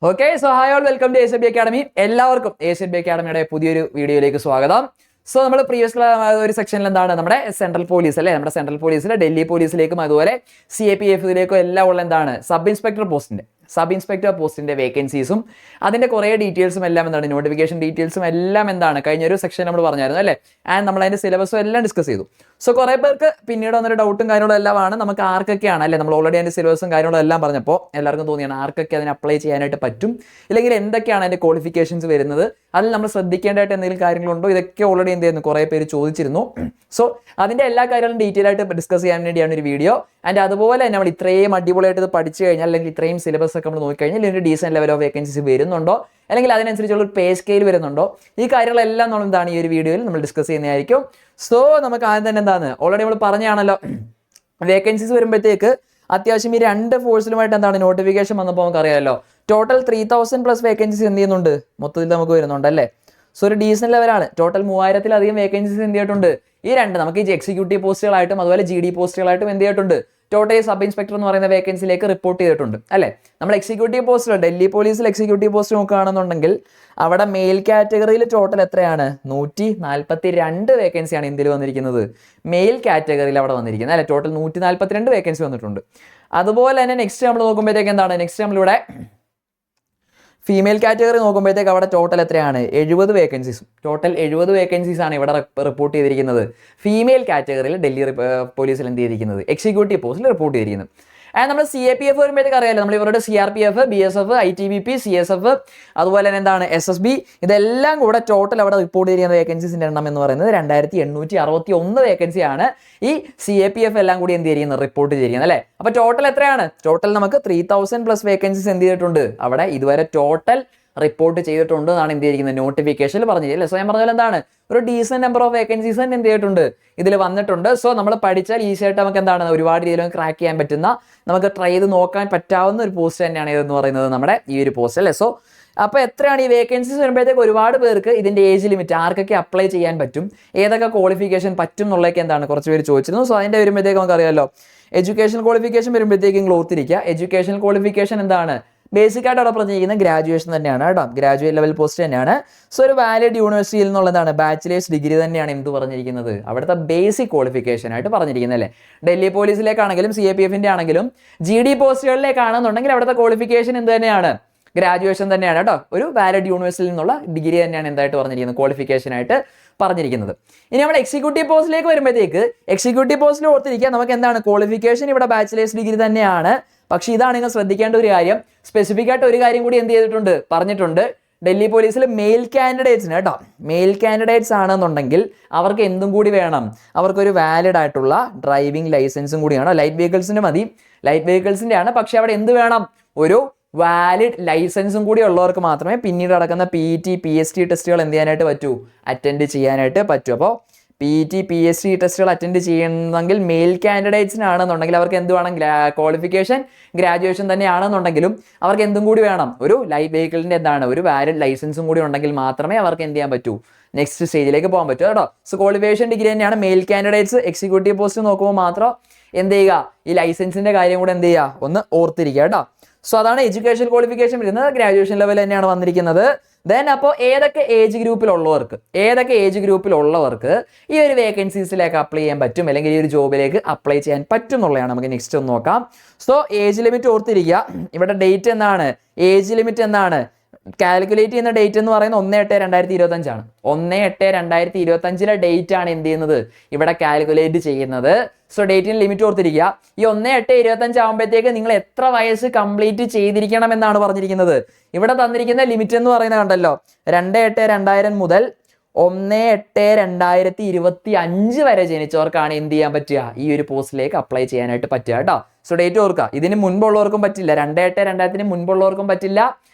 Okay, so hi all, welcome to ACB academy. എല്ലാവർക്കും ACB അക്കാഡമിയുടെ പുതിയൊരു വീഡിയോയിലേക്ക് സ്വാഗതം. സോ നമ്മൾ പ്രീവിയസ് ഒരു സെക്ഷനിൽ എന്താണ് നമ്മുടെ സെൻട്രൽ പോലീസ് അല്ലെ, നമ്മുടെ സെൻട്രൽ പോലീസിലെ ഡൽഹി പോലീസിലേക്കും അതുപോലെ CAPF എല്ലാം ഉള്ള എന്താണ് സബ് ഇൻസ്പെക്ടർ പോസ്റ്റിന്റെ വേക്കൻസീസും അതിന്റെ കുറേ ഡീറ്റെയിൽസും എല്ലാം എന്താണ് നോട്ടിഫിക്കേഷൻ ഡീറ്റെയിൽസും എല്ലാം എന്താണ് കഴിഞ്ഞൊരു സെക്ഷൻ നമ്മൾ പറഞ്ഞായിരുന്നു അല്ലേ. ആൻഡ് നമ്മൾ അതിന്റെ സിലബസും എല്ലാം ഡിസ്കസ് ചെയ്തു. സോ കുറേ പേർക്ക് പിന്നീട് വന്നൊരു ഡൗട്ടും കാര്യങ്ങളും എല്ലാമാണ് നമുക്ക് ആർക്കൊക്കെയാണ് അല്ലെ, നമ്മൾ ഓൾറെഡി അതിന്റെ സിലബസും കാര്യങ്ങളും എല്ലാം പറഞ്ഞപ്പോൾ എല്ലാവർക്കും തോന്നിയാണ് ആർക്കൊക്കെ അതിന് അപ്ലൈ ചെയ്യാനായിട്ട് പറ്റും, ഇല്ലെങ്കിൽ എന്തൊക്കെയാണ് അതിന്റെ ക്വാളിഫിക്കേഷൻസ് വരുന്നത്, അതിൽ നമ്മൾ ശ്രദ്ധിക്കേണ്ടതായിട്ട് എന്തെങ്കിലും കാര്യങ്ങളുണ്ടോ, ഇതൊക്കെ ഓൾറെഡി എന്ത് ചെയ്യുന്നു കുറേ പേര് ചോദിച്ചിരുന്നു. സോ അതിന്റെ എല്ലാ കാര്യങ്ങളും ഡീറ്റെയിൽ ആയിട്ട് ഡിസ്കസ് ചെയ്യാൻ വേണ്ടിയാണ് ഒരു വീഡിയോ. ആൻഡ് അതുപോലെ തന്നെ നമ്മൾ ഇത്രയും അടിപൊളിയായിട്ട് ഇത് പഠിച്ചു കഴിഞ്ഞാൽ അല്ലെങ്കിൽ ഇത്രയും സിലബസ് ഒക്കെ നമ്മൾ നോക്കിക്കഴിഞ്ഞാൽ ഇതിന് ഡീസെന്റ് ലെവൽ ഓഫ് വേക്കൻസീസ് വരുന്നുണ്ടോ, അല്ലെങ്കിൽ അതിനനുസരിച്ചുള്ള ഒരു പേ സ്കെയിൽ വരുന്നുണ്ടോ, ഈ കാര്യങ്ങളെല്ലാം നമ്മൾ എന്താണ് ഈ ഒരു വീഡിയോയിൽ നമ്മൾ ഡിസ്കസ് ചെയ്യുന്നതായിരിക്കും. സോ നമുക്ക് ആദ്യം തന്നെ എന്താണ് ഓൾറെഡി നമ്മൾ പറഞ്ഞാണല്ലോ, വേക്കൻസീസ് വരുമ്പോഴത്തേക്ക് അത്യാവശ്യം ഈ രണ്ട് ഫോഴ്സിലുമായിട്ട് എന്താണ് നോട്ടിഫിക്കേഷൻ വന്നപ്പോൾ നമുക്ക് അറിയാമല്ലോ, ടോട്ടൽ 3000+ വേക്കൻസീസ് എന്ത് ചെയ്യുന്നുണ്ട് മൊത്തത്തിൽ നമുക്ക് വരുന്നുണ്ട് അല്ലേ. സോ ഒരു ഡീസന്റ് ലെവലാണ്. ടോട്ടൽ 3000-ലധികം വേക്കൻസീസ് എന്ത് ചെയ്തിട്ടുണ്ട് ഈ രണ്ട് നമുക്ക് ഈ എക്സിക്യൂട്ടീവ് പോസ്റ്റുകളായിട്ടും അതുപോലെ GD പോസ്റ്റുകളായിട്ടും എന്ത് ചെയ്തിട്ടുണ്ട് ടോട്ടൽ സബ് ഇൻസ്പെക്ടർ എന്ന് പറയുന്ന വേക്കൻസിയിലേക്ക് റിപ്പോർട്ട് ചെയ്തിട്ടുണ്ട് അല്ലേ. നമ്മൾ എക്സിക്യൂട്ടീവ് പോസ്റ്റുകൾ ഡൽഹി പോലീസിൽ എക്സിക്യൂട്ടീവ് പോസ്റ്റ് നോക്കുകയാണെന്നുണ്ടെങ്കിൽ അവിടെ മെയിൽ കാറ്റഗറിയിൽ ടോട്ടൽ എത്രയാണ് 142 വേക്കൻസിയാണ് ഇന്ത്യയിൽ വന്നിരിക്കുന്നത്. മെയിൽ കാറ്റഗറിയിൽ അവിടെ വന്നിരിക്കുന്നത് അല്ലെ, ടോട്ടൽ 142 വേക്കൻസി വന്നിട്ടുണ്ട്. അതുപോലെ തന്നെ നെക്സ്റ്റ് നമ്മൾ നോക്കുമ്പോഴത്തേക്ക് എന്താണ്, നെക്സ്റ്റ് നമ്മളിവിടെ ഫീമെയിൽ കാറ്റഗറി നോക്കുമ്പോഴത്തേക്ക് അവിടെ ടോട്ടൽ എത്രയാണ് 70 വേക്കൻസീസും. ടോട്ടൽ 70 വേക്കൻസീസ് ആണ് ഇവിടെ റിപ്പോർട്ട് ചെയ്തിരിക്കുന്നത് ഫീമെയിൽ കാറ്റഗറിയിൽ ഡൽഹി പോലീസിൽ എന്ത് ചെയ്തിരിക്കുന്നത് എക്സിക്യൂട്ടീവ് പോസ്റ്റിൽ റിപ്പോർട്ട് ചെയ്തിരിക്കുന്നത്. ആൻഡ് നമ്മൾ CAPF വരുമ്പോഴത്തേക്ക് അറിയാലോ, നമ്മൾ ഇവരുടെ CRPF, BSF, ITBP, CSF അതുപോലെ തന്നെ എന്താണ് SSB ഇതെല്ലാം കൂടെ ടോട്ടൽ അവിടെ റിപ്പോർട്ട് ചെയ്തിരിക്കുന്ന വേക്കൻസീസിന്റെ എണ്ണം എന്ന് പറയുന്നത് 2861 വേക്കൻസിയാണ് ഈ CAPF എല്ലാം കൂടി എന്ത് ചെയ്തിരിക്കുന്നത് റിപ്പോർട്ട് ചെയ്തിരിക്കുന്നത് അല്ലേ. അപ്പൊ ടോട്ടൽ എത്രയാണ്, ടോട്ടൽ നമുക്ക് 3000+ വേക്കൻസീസ് എന്ത് ചെയ്തിട്ടുണ്ട് അവിടെ ഇതുവരെ ടോട്ടൽ റിപ്പോർട്ട് ചെയ്തിട്ടുണ്ട് എന്നാണ് എന്ത് ചെയ്തിരിക്കുന്നത് നോട്ടിഫിക്കേഷനിൽ പറഞ്ഞില്ലേ. സോ ഞാൻ പറഞ്ഞാൽ എന്താണ് ഒരു ഡീസന്റ് നമ്പർ ഓഫ് വേക്കൻസീസ് തന്നെ എന്ത് ചെയ്തിട്ടുണ്ട് ഇതിൽ വന്നിട്ടുണ്ട്. സോ നമ്മൾ പഠിച്ചാൽ ഈസി ആയിട്ട് നമുക്ക് എന്താണ് ഒരുപാട് രീതിയിലും ക്രാക്ക് ചെയ്യാൻ പറ്റുന്ന, നമുക്ക് ട്രൈ ചെയ്ത് നോക്കാൻ പറ്റാവുന്ന ഒരു പോസ്റ്റ് തന്നെയാണ് ഇതെന്ന് പറയുന്നത് നമ്മുടെ ഈ ഒരു പോസ്റ്റ് അല്ലേ. സോ അപ്പോൾ എത്രയാണ് ഈ വേക്കൻസീസ് വരുമ്പോഴത്തേക്ക് ഒരുപാട് പേർക്ക് ഇതിന്റെ ഏജ് ലിമിറ്റ് ആർക്കൊക്കെ അപ്ലൈ ചെയ്യാൻ പറ്റും, ഏതൊക്കെ ക്വാളിഫിക്കേഷൻ പറ്റും എന്നുള്ളതൊക്കെ എന്താണ് കുറച്ച് പേര് ചോദിച്ചിരുന്നു. സോ അതിന്റെ വരുമ്പോഴത്തേക്ക് നമുക്കറിയാമല്ലോ, എഡ്യൂക്കേഷൻ ക്വാളിഫിക്കേഷൻ വരുമ്പോഴത്തേക്കും ഓർത്തിരിക്കുക. എഡ്യൂക്കേഷൻ ക്വാളിഫിക്കേഷൻ എന്താണ് ബേസിക് ആയിട്ട് അവിടെ പറഞ്ഞിരിക്കുന്ന ഗ്രാജുവേഷൻ തന്നെയാണ് കേട്ടോ, ഗ്രാജുവേറ്റ് ലെവൽ പോസ്റ്റ് തന്നെയാണ്. സോ ഒരു വാലിഡ് യൂണിവേഴ്സിറ്റിയിൽ നിന്നുള്ളതാണ് ബാച്ചിലേഴ്സ് ഡിഗ്രി തന്നെയാണ് എന്ത് പറഞ്ഞിരിക്കുന്നത് അവിടുത്തെ ബേസിക് ക്വാളിഫിക്കേഷൻ ആയിട്ട് പറഞ്ഞിരിക്കുന്നത് അല്ലേ. ഡൽഹി പോലീസിലേക്കാണെങ്കിലും CAPF ആണെങ്കിലും GD പോസ്റ്റുകളിലേക്കാണെന്നുണ്ടെങ്കിൽ അവിടുത്തെ ക്വാളിഫിക്കേഷൻ എന്ത് തന്നെയാണ് ഗ്രാജുവേഷൻ തന്നെയാണ് കേട്ടോ, ഒരു വാലിഡ് യൂണിവേഴ്സിറ്റിയിൽ നിന്നുള്ള ഡിഗ്രി തന്നെയാണ് എന്തായിട്ട് പറഞ്ഞിരിക്കുന്നത് ക്വാളിഫിക്കേഷൻ ആയിട്ട് പറഞ്ഞിരിക്കുന്നത്. ഇനി നമ്മൾ എക്സിക്യൂട്ടീവ് പോസ്റ്റിലേക്ക് വരുമ്പോഴത്തേക്ക് എക്സിക്യൂട്ടീവ് പോസ്റ്റിൽ ഓർത്തിരിക്കുക നമുക്ക് എന്താണ് ക്വാളിഫിക്കേഷൻ ഇവിടെ ബാച്ചിലേഴ്സ് ഡിഗ്രി തന്നെയാണ്. പക്ഷേ ഇതാണ് നിങ്ങൾ ശ്രദ്ധിക്കേണ്ട ഒരു കാര്യം, സ്പെസിഫിക് ആയിട്ട് ഒരു കാര്യം കൂടി എന്ത് ചെയ്തിട്ടുണ്ട് പറഞ്ഞിട്ടുണ്ട്, ഡൽഹി പോലീസിൽ മെയിൽ കാൻഡിഡേറ്റ്സിന് കേട്ടോ, മെയിൽ കാൻഡിഡേറ്റ്സ് ആണെന്നുണ്ടെങ്കിൽ അവർക്ക് എന്തും കൂടി വേണം, അവർക്കൊരു വാലിഡ് ആയിട്ടുള്ള ഡ്രൈവിംഗ് ലൈസൻസും കൂടിയാണ്. ലൈറ്റ് വെഹിക്കിൾസിന് മതി, ലൈറ്റ് വെഹിക്കിൾസിന്റെ ആണ്, പക്ഷെ അവിടെ എന്ത് വേണം ഒരു വാലിഡ് ലൈസൻസും കൂടി ഉള്ളവർക്ക് മാത്രമേ പിന്നീട് നടക്കുന്ന PT PST ടെസ്റ്റുകൾ എന്ത് ചെയ്യാനായിട്ട് പറ്റൂ, അറ്റൻഡ് ചെയ്യാനായിട്ട് പറ്റൂ. അപ്പോൾ PT PST ടെസ്റ്റുകൾ അറ്റൻഡ് ചെയ്യുന്നെങ്കിൽ മെയിൽ കാൻഡിഡേറ്റ്സിനാണെന്നുണ്ടെങ്കിൽ അവർക്ക് എന്ത് വേണം ക്വാളിഫിക്കേഷൻ ഗ്രാജുവേഷൻ തന്നെയാണെന്നുണ്ടെങ്കിലും അവർക്ക് എന്തും കൂടി വേണം ഒരു ലൈറ്റ് വെഹിക്കിളിന്റെ എന്താണ് ഒരു വാലിഡ് ലൈസൻസും കൂടി ഉണ്ടെങ്കിൽ മാത്രമേ അവർക്ക് എന്ത് ചെയ്യാൻ പറ്റൂ നെക്സ്റ്റ് സ്റ്റേജിലേക്ക് പോകാൻ പറ്റൂ കേട്ടോ. സോ ക്വാളിഫിക്കേഷൻ ഡിഗ്രി തന്നെയാണ് മെയിൽ കാൻഡിഡേറ്റ്സ്. എക്സിക്യൂട്ടീവ് പോസ്റ്റ് നോക്കുമ്പോൾ മാത്രം എന്ത് ചെയ്യുക ഈ ലൈസൻസിന്റെ കാര്യം കൂടെ എന്ത് ചെയ്യുക ഒന്ന് ഓർത്തിരിക്കുക കേട്ടോ. സോ അതാണ് എഡ്യൂക്കേഷൻ ക്വാളിഫിക്കേഷൻ വരുന്നത്, ഗ്രാജുവേഷൻ ലെവൽ തന്നെയാണ് വന്നിരിക്കുന്നത്. ദെൻ അപ്പോൾ ഏതൊക്കെ ഏജ് ഗ്രൂപ്പിലുള്ളവർക്ക് ഈ ഒരു വേക്കൻസീസിലേക്ക് അപ്ലൈ ചെയ്യാൻ പറ്റും, അല്ലെങ്കിൽ ഈ ഒരു ജോബിലേക്ക് അപ്ലൈ ചെയ്യാൻ പറ്റും എന്നുള്ളതാണ് നമുക്ക് നെക്സ്റ്റ് ഒന്ന് നോക്കാം. സോ ഏജ് ലിമിറ്റ് ഓർത്തിരിക്കുക. ഇവിടെ ഡേറ്റ് എന്താണ്, ഏജ് ലിമിറ്റ് എന്താണ് കാൽക്കുലേറ്റ് ചെയ്യുന്ന ഡേറ്റ് എന്ന് പറയുന്നത് 1/8/2025 ആണ്. 1/8/2025 ഡേറ്റ് ആണ് എന്ത് ചെയ്യുന്നത് ഇവിടെ കാൽക്കുലേറ്റ് ചെയ്യുന്നത്. സോ ഡേറ്റിന് ലിമിറ്റ് ഓർത്തിരിക്കുക. ഈ 1/8/2025 ആകുമ്പോഴത്തേക്ക് നിങ്ങൾ എത്ര വയസ്സ് കംപ്ലീറ്റ് ചെയ്തിരിക്കണം എന്നാണ് പറഞ്ഞിരിക്കുന്നത്. ഇവിടെ തന്നിരിക്കുന്ന ലിമിറ്റ് എന്ന് പറയുന്നത് കണ്ടല്ലോ 2/8/2000 മുതൽ 1/8/2025 വരെ ജനിച്ചവർക്കാണ് എന്ത് ചെയ്യാൻ പറ്റുക ഈ ഒരു പോസ്റ്റിലേക്ക് അപ്ലൈ ചെയ്യാനായിട്ട് പറ്റുക കേട്ടോ. സോ ഡേറ്റ് ഓർക്കുക. ഇതിന് മുൻപുള്ളവർക്കും പറ്റില്ല, 2/8/2000 മുൻപുള്ളവർക്കും പറ്റില്ല,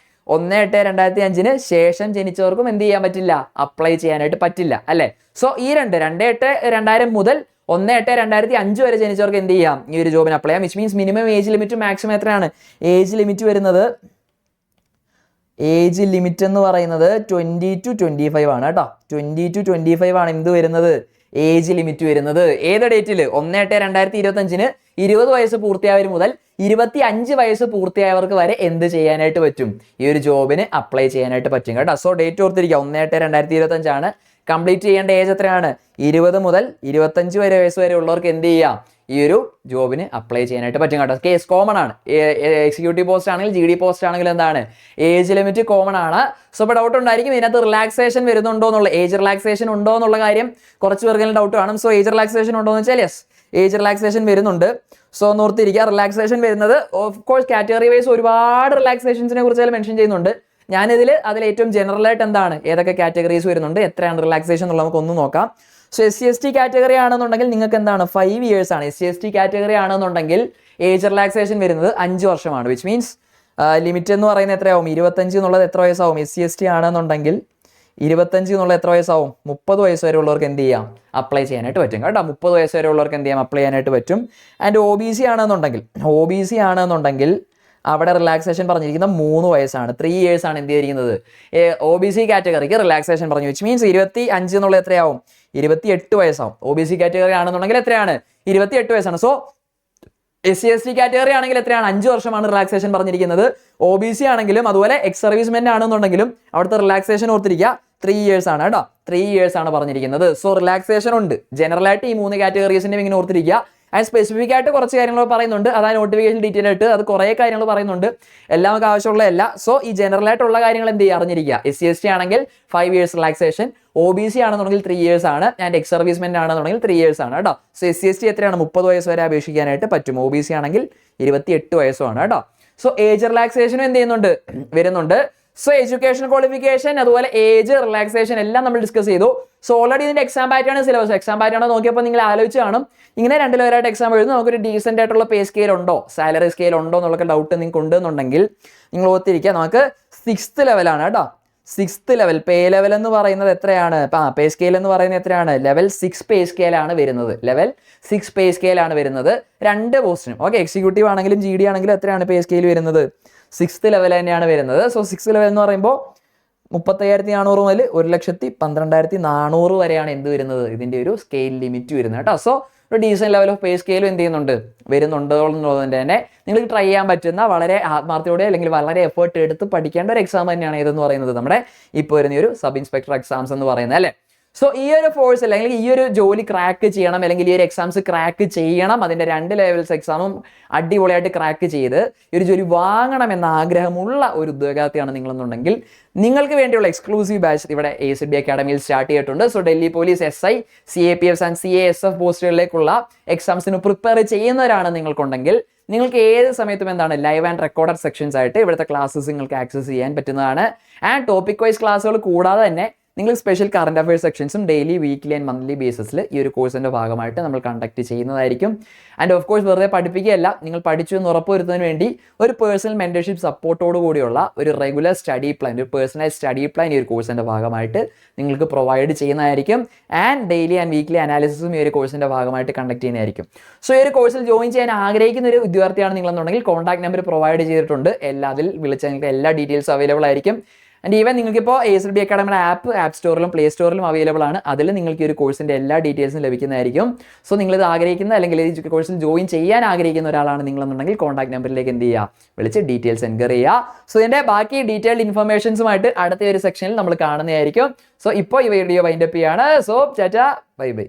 1/8/2005 ശേഷം ജനിച്ചവർക്കും എന്ത് ചെയ്യാൻ പറ്റില്ല അപ്ലൈ ചെയ്യാനായിട്ട് പറ്റില്ല അല്ലെ. സോ ഈ 2/8/2000 മുതൽ 1/8/2005 വരെ ജനിച്ചവർക്ക് എന്ത് ചെയ്യാം ഈ ഒരു ജോബിന് അപ്ലൈ ചെയ്യാം. Which means minimum age limit maximum എത്രയാണ് ഏജ് ലിമിറ്റ് വരുന്നത്, ഏജ് ലിമിറ്റ് എന്ന് പറയുന്നത് 20 to 25 ആണ് കേട്ടോ. 20 to 25 ആണ് എന്ത് വരുന്നത് ഏജ് ലിമിറ്റ് വരുന്നത്? ഏത് ഡേറ്റിൽ? 1/8/2025 20 വയസ്സ് പൂർത്തിയായവർ മുതൽ 25 വയസ്സ് പൂർത്തിയായവർക്ക് വരെ എന്ത് ചെയ്യാനായിട്ട് പറ്റും? ഈ ഒരു ജോബിന് അപ്ലൈ ചെയ്യാനായിട്ട് പറ്റും കേട്ടോ. സോ ഡേറ്റ് ഓർത്തിരിക്കുക, 1/8/2025 ആണ്. കംപ്ലീറ്റ് ചെയ്യേണ്ട ഏജ് എത്രയാണ്? 20 മുതൽ 25 വയസ്സ് വരെ ഉള്ളവർക്ക് എന്ത് ചെയ്യാം? ഈ ഒരു ജോബിന് അപ്ലൈ ചെയ്യാനായിട്ട് പറ്റും കേട്ടോ. കേസ് കോമൺ ആണ്. എക്സിക്യൂട്ടീവ് പോസ്റ്റ് ആണെങ്കിൽ GD പോസ്റ്റ് ആണെങ്കിലും എന്താണ്? ഏജ് ലിമിറ്റ് കോമൺ ആണ്. സോ ഇപ്പോൾ ഡൗട്ട് ഉണ്ടായിരിക്കും ഇതിനകത്ത് റിലാക്സേഷൻ വരുന്നുണ്ടോ എന്നുള്ള, ഏജ് റിലാക്സേഷൻ ഉണ്ടോ എന്നുള്ള കാര്യം കുറച്ച് പേർക്കെങ്കിലും ഡൗട്ട് കാണും. സോ ഏജ് റിലാക്സേഷൻ ഉണ്ടോ എന്ന് വെച്ചാൽ യെസ്, ഏജ് റിലാക്സേഷൻ വരുന്നുണ്ട്. സോ ഒന്ന് ഓർത്തിരിക്കുക, റിലാക്സേഷൻ വരുന്നത് ഓഫ് കോഴ്സ് കാറ്റഗറി വൈസ് ഒരുപാട് റിലാക്സേഷൻസിനെ കുറിച്ച് മെൻഷൻ ചെയ്യുന്നുണ്ട്. അതിൽ ഏറ്റവും ജനറൽ ആയിട്ട് എന്താണ്, ഏതൊക്കെ കാറ്റഗറീസ് വരുന്നുണ്ട്, എത്രയാണ് റിലാക്സേഷൻ എന്നുള്ളത് നമുക്ക് ഒന്ന് നോക്കാം. സോ SC/ST കാറ്റഗറി ആണെന്നുണ്ടെങ്കിൽ നിങ്ങൾക്ക് എന്താണ് 5 years ആണ്. SC/ST കാറ്റഗറി ആണെന്നുണ്ടെങ്കിൽ ഏജ് റിലാക്സേഷൻ വരുന്നത് 5 വർഷമാണ്. വിച്ച് മീൻസ് ലിമിറ്റ് എന്ന് പറയുന്നത് എത്രയാവും? 25 എന്നുള്ളത് എത്ര വയസ്സാവും? SC/ST ആണെന്നുണ്ടെങ്കിൽ 25 എന്നുള്ളത് എത്ര വയസ്സാവും? 30 വയസ്സ് വരെ ഉള്ളവർക്ക് എന്ത് ചെയ്യാം? അപ്ലൈ ചെയ്യാനായിട്ട് പറ്റും കേട്ടോ. 30 വയസ്സ് വരെ ഉള്ളവർക്ക് എന്ത് ചെയ്യാം? അപ്ലൈ ചെയ്യാനായിട്ട് പറ്റും. ആൻഡ് OBC ആണെന്നുണ്ടെങ്കിൽ അവിടെ റിലാക്സേഷൻ പറഞ്ഞിരിക്കുന്നത് 3 വയസ്സാണ്. 3 years ആണ് എന്ത് ചെയ്തിരിക്കുന്നത്? OBC കാറ്റഗറിക്ക് റിലാക്സേഷൻ പറഞ്ഞു. വിച്ച് മീൻസ് 25 എന്നുള്ളത് എത്രയാവും? 28 വയസ്സാവും. OBC കാറ്റഗറി ആണെന്നുണ്ടെങ്കിൽ എത്രയാണ്? 28 വയസ്സാണ്. സോ SC/ST കാറ്റഗറി ആണെങ്കിൽ എത്രയാണ്? 5 വർഷമാണ് റിലാക്സേഷൻ പറഞ്ഞിരിക്കുന്നത്. OBC ആണെങ്കിലും അതുപോലെ എക്സ് സർവീസ്മെൻ ആണെന്നുണ്ടെങ്കിലും അവിടുത്തെ റിലാക്സേഷൻ ഓർത്തിരിക്കുക 3 years ആണ് കേട്ടോ. 3 years ആണ് പറഞ്ഞിരിക്കുന്നത്. സോ റിലാക്സേഷൻ ഉണ്ട്. ജനറൽ ആയിട്ട് ഈ 3 കാറ്റഗറീസിന്റെ ഇങ്ങനെ ഓർത്തിരിക്കുക. അതിന് സ്പെസിഫിക് ആയിട്ട് കുറച്ച് കാര്യങ്ങൾ പറയുന്നുണ്ട്. അതായത് നോട്ടിഫിക്കേഷൻ ഡീറ്റെയിൽ ആയിട്ട് അത് കുറേ കാര്യങ്ങൾ പറയുന്നുണ്ട്. എല്ലാം നമുക്ക് ആവശ്യമുള്ളതല്ല. സോ ഈ ജനറൽ ആയിട്ടുള്ള കാര്യങ്ങൾ എന്ത് ചെയ്യുക? അറിഞ്ഞിരിക്കുക. SC/ST ആണെങ്കിൽ 5 years റിലാക്സേഷൻ, OBC ആണെന്നുണ്ടെങ്കിൽ 3 years ആണ്, ആൻഡ് എക്സ് സർവീസ്മെൻ ആണെന്നുണ്ടെങ്കിൽ 3 years ആണ് കേട്ടോ. സോ SC/ST എത്രയാണ്? 30 വയസ്സ് വരെ അപേക്ഷിക്കാനായിട്ട് പറ്റും. OBC ആണെങ്കിൽ 28 വയസ്സുമാണ് കേട്ടോ. സോ ഏജ് റിലാക്സേഷനും എന്ത് ചെയ്യുന്നുണ്ട്? വരുന്നുണ്ട്. സോ എഡ്യൂക്കേഷൻ ക്വാളിഫിക്കേഷൻ അതുപോലെ ഏജ് റിലാക്സേഷൻ എല്ലാം നമ്മൾ ഡിസ്കസ് ചെയ്തു. സോ ഓൾറെഡി ഇതിന്റെ exam pattern syllabus exam pattern നോക്കിയപ്പോൾ നിങ്ങൾ ആലോചിച്ച് കാണും, ഇങ്ങനെ 2 ലെവലായിട്ട് എക്സാം എഴുതുന്നു, നമുക്കൊരു ഡീസെന്റ് ആയിട്ടുള്ള പേ സ്കെയിൽ ഉണ്ടോ, സാലറി സ്കെയിൽ ഉണ്ടോ എന്നുള്ള ഡൗട്ട് നിങ്ങൾക്ക് ഉണ്ടെന്നുണ്ടെങ്കിൽ നിങ്ങൾ ഓർത്തിരിക്കുക, നമുക്ക് 6th ലെവലാണ് കേട്ടോ. 6th ലെവൽ പേ ലെവൽ എന്ന് പറയുന്നത് എത്രയാണ്? പേ സ്കെയിൽ എന്ന് പറയുന്നത് എത്രയാണ്? ലെവൽ 6 പേ സ്കെയിൽ ആണ് വരുന്നത്. ലെവൽ 6 പേ സ്കെയിൽ ആണ് വരുന്നത് 2 പോസ്റ്റിനും. ഓക്കെ, എക്സിക്യൂട്ടീവ് ആണെങ്കിലും GD ആണെങ്കിലും എത്രയാണ് പേ സ്കെയിൽ വരുന്നത്? 6th ലെവൽ തന്നെയാണ് വരുന്നത്. സോ 6th ലെവൽ എന്ന് പറയുമ്പോൾ 35,400 മുതൽ 1,12,400 വരെയാണ് എന്ത് വരുന്നത്? ഇതിന്റെ ഒരു സ്കെയിൽ ലിമിറ്റ് വരുന്നത് കേട്ടോ. സോ ഒരു ഡീസന്റ് ലെവൽ ഓഫ് പേ സ്കെയിലും എന്ത് ചെയ്യുന്നുണ്ട്? വരുന്നുണ്ടോ എന്നുള്ളതിൻ്റെ തന്നെ നിങ്ങൾക്ക് ട്രൈ ചെയ്യാൻ പറ്റുന്ന വളരെ ആത്മാർത്ഥയോടെ അല്ലെങ്കിൽ വളരെ എഫേർട്ട് എടുത്ത് പഠിക്കേണ്ട ഒരു എക്സാം തന്നെയാണ് ഇതെന്ന് പറയുന്നത്, നമ്മുടെ ഇപ്പോൾ വരുന്ന ഒരു സബ് ഇൻസ്പെക്ടർ എക്സാംസ് എന്ന് പറയുന്നത് അല്ലേ. സോ ഈ ഒരു ഫോഴ്സ് അല്ലെങ്കിൽ ഈ ഒരു ജോലി ക്രാക്ക് ചെയ്യണം, അല്ലെങ്കിൽ ഈ ഒരു എക്സാംസ് ക്രാക്ക് ചെയ്യണം, അതിൻ്റെ 2 ലെവൽസ് എക്സാമും അടിപൊളിയായിട്ട് ക്രാക്ക് ചെയ്ത് ഈ ഒരു ജോലി വാങ്ങണം എന്ന ആഗ്രഹമുള്ള ഒരു ഉദ്യോഗാർത്ഥിയാണ് നിങ്ങളെന്നുണ്ടെങ്കിൽ നിങ്ങൾക്ക് വേണ്ടിയുള്ള എക്സ്ക്ലൂസീവ് ബാച്ച് ഇവിടെ ASB അക്കാഡമിയിൽ സ്റ്റാർട്ട് ചെയ്തിട്ടുണ്ട്. So Delhi police SI, CAPF and CASF പോസ്റ്റുകളിലേക്കുള്ള എക്സാംസിന് പ്രിപ്പയർ ചെയ്യുന്നവരാണ് നിങ്ങൾക്കുണ്ടെങ്കിൽ നിങ്ങൾക്ക് ഏത് സമയത്തും എന്താണ് ലൈവ് ആൻഡ് റെക്കോർഡഡ് സെക്ഷൻസ് ആയിട്ട് ഇവിടുത്തെ ക്ലാസ്സസ് നിങ്ങൾക്ക് ആക്സസ് ചെയ്യാൻ പറ്റുന്നതാണ്. ആൻഡ് ടോപ്പിക് വൈസ് ക്ലാസ്സുകൾ കൂടാതെ തന്നെ നിങ്ങൾ സ്പെഷ്യൽ കറണ്ട് അഫയേഴ്സ് സെക്ഷൻസും ഡെയിലി, വീക്ക്ലി ആൻഡ് മന്ത്ലി ബേസിസിൽ ഈ ഒരു കോഴ്സിൻ്റെ ഭാഗമായിട്ട് നമ്മൾ കണ്ടക്ട് ചെയ്യുന്നതായിരിക്കും. ആൻഡ് ഓഫ് കോഴ്സ് വെറുതെ പഠിപ്പിക്കുകയല്ല, നിങ്ങൾ പഠിച്ചു എന്ന് ഉറപ്പുവരുത്തുന്നതിന് വേണ്ടി ഒരു പേഴ്സണൽ മെൻറ്റർഷിപ്പ് സപ്പോർട്ടോട് കൂടിയുള്ള ഒരു റെഗുലർ സ്റ്റഡി പ്ലാൻ, ഒരു പേഴ്സണലൈസ് സ്റ്റഡി പ്ലാൻ ഈ ഒരു കോഴ്സിൻ്റെ ഭാഗമായിട്ട് നിങ്ങൾക്ക് പ്രൊവൈഡ് ചെയ്യുന്നതായിരിക്കും. ആൻഡ് ഡെയിലി ആൻഡ് വീക്ക്ലി അനാലിസിസും ഈ ഒരു കോഴ്സിൻ്റെ ഭാഗമായിട്ട് കണ്ടക്ട് ചെയ്യുന്നതായിരിക്കും. സോ ഈ ഒരു കോഴ്സിൽ ജോയിൻ ചെയ്യാൻ ആഗ്രഹിക്കുന്ന ഒരു വിദ്യാർത്ഥിയാണ് നിങ്ങളെന്നുണ്ടെങ്കിൽ കോൺടാക്ട് നമ്പർ പ്രൊവൈഡ് ചെയ്തിട്ടുണ്ട്. അതിൽ വിളിച്ചാൽ നിങ്ങൾക്ക് എല്ലാ ഡീറ്റെയിൽസും അവൈലബിൾ ആയിരിക്കും. ആൻഡ് ഈവൻ നിങ്ങൾക്കിപ്പോൾ ASB അക്കാഡമിയുടെ ആപ്പ് സ്റ്റോറിലും പ്ലേ സ്റ്റോറിലും അവൈലബിൾ ആണ്. അതിൽ നിങ്ങൾക്ക് ഈ ഒരു കോഴ്സിൻ്റെ എല്ലാ ഡീറ്റെയിൽസും ലഭിക്കുന്നതായിരിക്കും. സോ നിങ്ങളിത് ആഗ്രഹിക്കുന്ന അല്ലെങ്കിൽ ഈ കോഴ്സിൽ ജോയിൻ ചെയ്യാൻ ആഗ്രഹിക്കുന്ന ഒരാളാണ് നിങ്ങളെന്നുണ്ടെങ്കിൽ കോൺടാക്ട് നമ്പറിലേക്ക് എന്ത് ചെയ്യുക? വിളിച്ച് ഡീറ്റെയിൽസ് എൻക്വയറി ചെയ്യുക. സോ ഇതിൻ്റെ ബാക്കി ഡീറ്റെയിൽഡ് ഇൻഫർമേഷൻസുമായിട്ട് അടുത്ത ഒരു സെക്ഷനിൽ നമ്മൾ കാണുന്നതായിരിക്കും. സോ ഇപ്പോൾ ഈ വീഡിയോ വൈൻഡപ്പ് ചെയ്യാണ്. So Tata, bye bye.